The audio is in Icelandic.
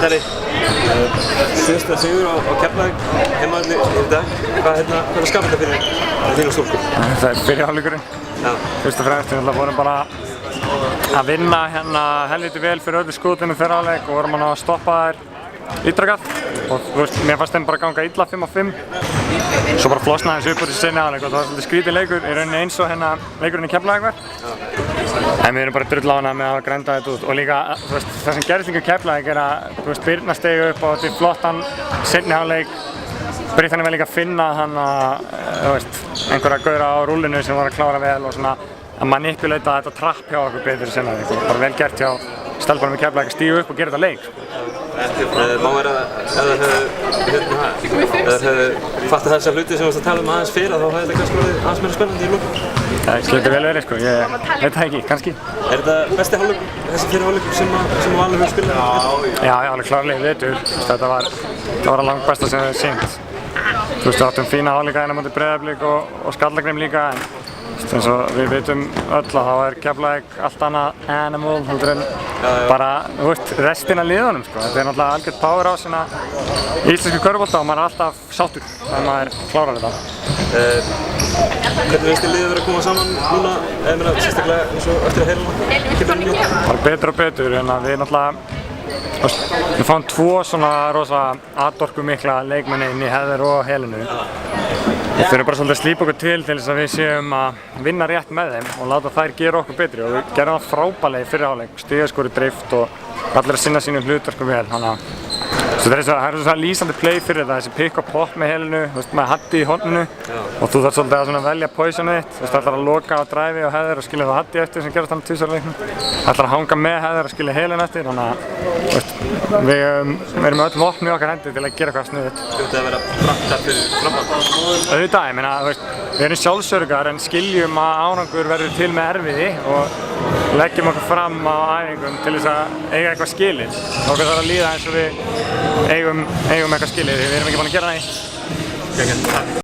Tari, síðasta sigur á Keflavík heimavelli í dag. Hvað er skapandi fyrir þínu stúlku? Það er byrja hálfleikurinn. Fyrst og fremst við vorum bara að vinna hérna helviti vel fyrir öllu skotinu fyrir hálfleik og vorum að stoppa þær ítrekað. Og mér fannst þeim bara ganga illa 5 á 5. Svo bara flosnaði þessu upp úr þessu seinni hálfleik og það var svolítið skrítinn leikur, í rauninni eins og hérna leikurinn í Keflavík var. En við erum bara drull á hana með að grænda þetta út og líka það sem gerðist líka í Keflavík er að Birna steig upp á þetta flottan seinni hálfleik. Britannia var líka að finna einhverja gauðra á rúllinu sem var að klára vel og svona að manipuleita þetta trapp hjá okkur betur í seinni hálfleik. Bara vel gert hjá stelpunum í Keflavík að stíga upp og gera þetta leik. Má vera að ef þeir hefðu fattað þessa hluti sem við varst að tala um aðeins fyrir þá hefði þetta kannski verið aðeins meira spennandi í lokum. Það getur vel verið sko, ég veit það ekki, kannski. Er þetta besti hálfleikur, þessi fyrir hálfleikur sem Valur hefur spilað? Já, alveg klárlega vetur. Þetta var að langbesta sem við hefum sýnt. Við áttum fína hálfleika hérna mútið Breiðablik og Skallagrim líka en eins og við veitum öll að þá er Keflavík allt annað animal heldur en bara restin af liðunum sko. Þetta er náttúrulega algjört powerhouse í íslensku körfubolta og maður er alltaf sáttur þegar maður klárar þetta. Hvernig finnst þér liðið verið að koma saman núna, eða sérstaklega eins og eftir að heiluna? Bara betur og betur en að við náttúrulega við fáum 2 svona rosa atorkumikla leikmenni inn í Heather og Helenu. Við þurfum bara svolítið að slípa okkur til þess að við séum að vinna rétt með þeim og láta þær gera okkur betri og við gerum það frábærlega í fyrri hálfleik, stigaskori dreift og allir að sinna sínum hlutverkum vel. Það er svona lýsandi play fyrir þetta, þessi pick og pop með Helenu, með Haddi í horninu og þú þarf svolítið að velja poisonið þitt, þú ætlar að loka á drive og Heather og skilja það Haddi eftir sem gerast hann 2 leiknum. Það ætlar að hanga með Heather og skilja Helenu eftir, þannig að við erum með öll vopn í okkar hendi til að gera eitthvað sniðugt. Þetta að vera brattar fyrir framhald? Auðvitað, ég meina, við erum sjálfsörgar en skiljum að árangur verður til með erfiði og leggjum okkur fram á æfingum til þess að eiga eitthvað skilið. Okkur þarf að líða eins og við eigum eitthvað skilið, við erum ekki búin að gera neitt.